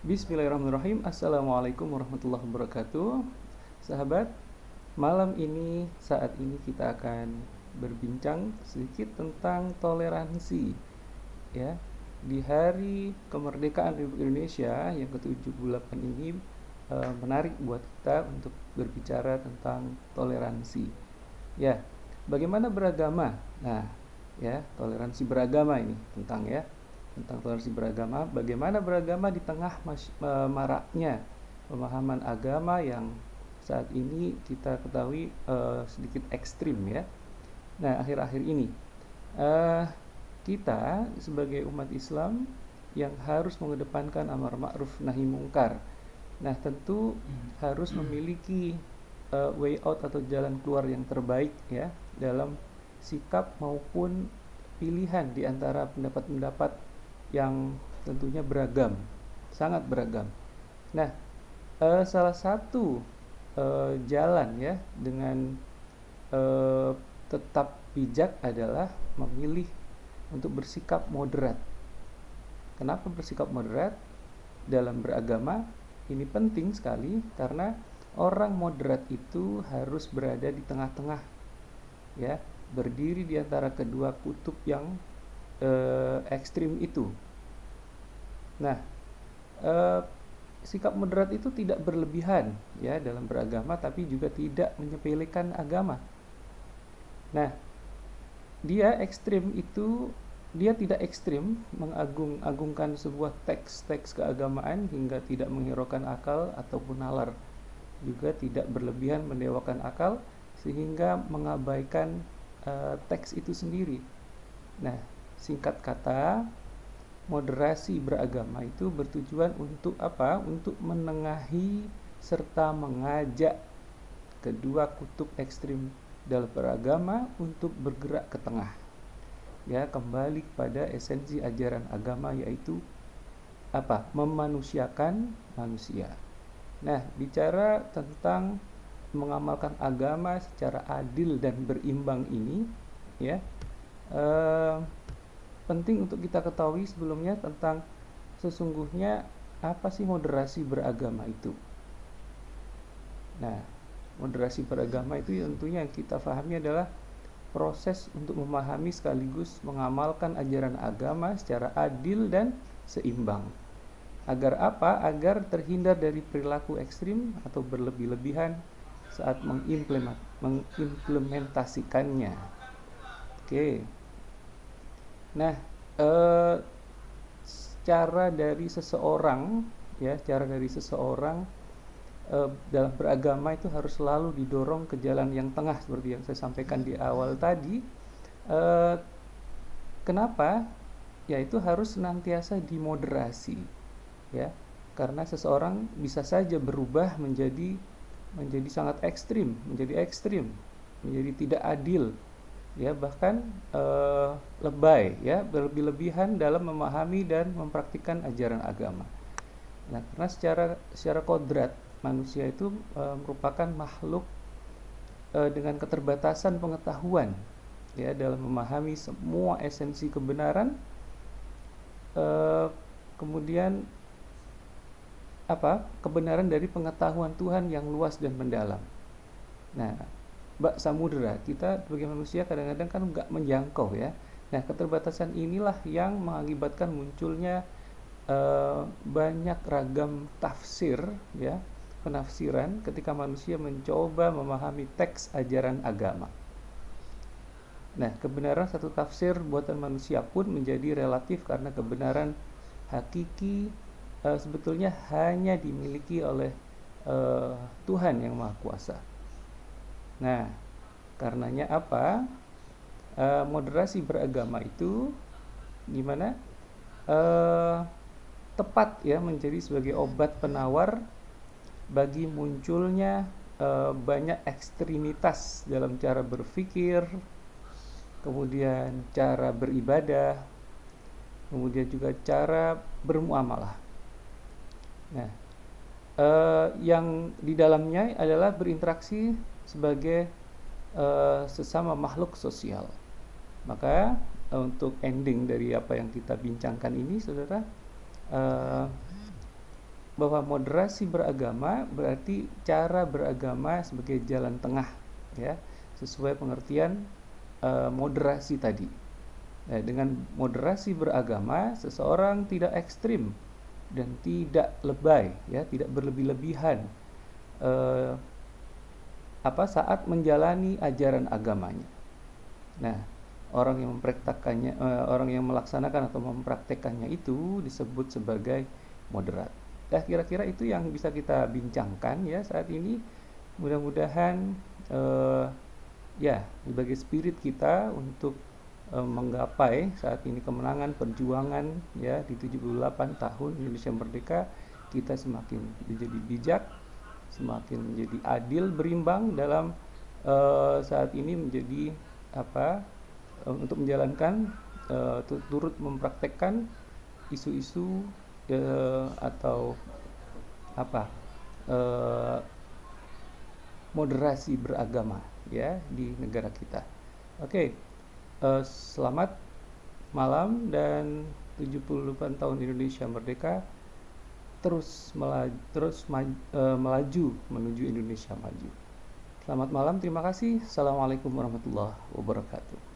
Bismillahirrahmanirrahim. Assalamualaikum warahmatullahi wabarakatuh. Sahabat, malam ini saat ini kita akan berbincang sedikit tentang toleransi, ya. Di hari kemerdekaan Republik Indonesia yang ke-78 ini menarik buat kita untuk berbicara tentang toleransi. Ya, bagaimana beragama? Nah, ya, toleransi beragama ini tentang toleransi beragama, bagaimana beragama di tengah maraknya pemahaman agama yang saat ini kita ketahui sedikit ekstrim, ya. Nah, akhir-akhir ini eh, kita sebagai umat Islam yang harus mengedepankan amar ma'ruf nahi mungkar. Nah, tentu harus memiliki way out atau jalan keluar yang terbaik, ya, dalam sikap maupun pilihan di antara pendapat-pendapat yang tentunya beragam, sangat beragam. Nah, salah satu jalan, ya, dengan eh, tetap bijak adalah memilih untuk bersikap moderat. Kenapa bersikap moderat dalam beragama? Ini penting sekali karena orang moderat itu harus berada di tengah-tengah, ya, berdiri di antara kedua kutub yang ekstrim itu. Nah, eh, sikap moderat itu tidak berlebihan, ya, dalam beragama, tapi juga tidak menyepelekan agama. Nah, dia ekstrim itu dia tidak ekstrim mengagung-agungkan sebuah teks-teks keagamaan hingga tidak menghiraukan akal ataupun nalar, juga tidak berlebihan mendewakan akal sehingga mengabaikan teks itu sendiri. Nah, singkat kata, moderasi beragama itu bertujuan untuk apa? Untuk menengahi serta mengajak kedua kutub ekstrim dalam beragama untuk bergerak ke tengah, ya, kembali kepada esensi ajaran agama, yaitu apa? Memanusiakan manusia. Nah, bicara tentang mengamalkan agama secara adil dan berimbang ini, ya, eh, penting untuk kita ketahui sebelumnya tentang sesungguhnya apa sih moderasi beragama itu. Nah, moderasi beragama itu tentunya yang kita pahami adalah proses untuk memahami sekaligus mengamalkan ajaran agama secara adil dan seimbang. Agar apa? Agar terhindar dari perilaku ekstrim atau berlebih-lebihan saat mengimplementasikannya. Oke. Nah, eh, cara dari seseorang, ya, cara dari seseorang dalam beragama itu harus selalu didorong ke jalan yang tengah seperti yang saya sampaikan di awal tadi. Eh, Kenapa? Yaitu harus senantiasa dimoderasi, ya, karena seseorang bisa saja berubah menjadi sangat ekstrim, menjadi tidak adil, ya, bahkan lebay, ya, berlebih-lebihan dalam memahami dan mempraktikkan ajaran agama. Nah, karena secara kodrat manusia itu merupakan makhluk dengan keterbatasan pengetahuan, ya, dalam memahami semua esensi kebenaran. Kemudian apa? Kebenaran dari pengetahuan Tuhan yang luas dan mendalam. Nah, bak samudera kita sebagai manusia kadang-kadang kan nggak menjangkau, ya. Nah, keterbatasan inilah yang mengakibatkan munculnya banyak ragam tafsir, ya, penafsiran ketika manusia mencoba memahami teks ajaran agama. Nah, kebenaran satu tafsir buatan manusia pun menjadi relatif karena kebenaran hakiki sebetulnya hanya dimiliki oleh Tuhan yang Maha Kuasa. Nah, karenanya apa? Moderasi beragama itu gimana? Tepat, ya, menjadi sebagai obat penawar bagi munculnya banyak ekstremitas dalam cara berpikir, kemudian cara beribadah, kemudian juga cara bermuamalah. Nah, yang di dalamnya adalah berinteraksi sebagai sesama makhluk sosial. Maka untuk ending dari apa yang kita bincangkan ini, saudara, bahwa moderasi beragama berarti cara beragama sebagai jalan tengah, ya, sesuai pengertian moderasi tadi. Nah, dengan moderasi beragama, seseorang tidak ekstrim dan tidak lebay, ya, tidak berlebih-lebihan saat menjalani ajaran agamanya. Nah, orang yang mempraktekkannya, orang yang melaksanakan atau mempraktekkannya itu disebut sebagai moderat. Nah, kira-kira itu yang bisa kita bincangkan ya saat ini. Mudah-mudahan ya sebagai spirit kita untuk menggapai saat ini kemenangan perjuangan ya di 78 tahun Indonesia Merdeka, kita semakin menjadi bijak, semakin menjadi adil, berimbang dalam saat ini menjadi untuk menjalankan turut mempraktekkan isu-isu atau moderasi beragama ya di negara kita. Oke, selamat malam dan 78 tahun Indonesia Merdeka terus melaju menuju Indonesia maju. Selamat malam, terima kasih. Assalamualaikum warahmatullahi wabarakatuh.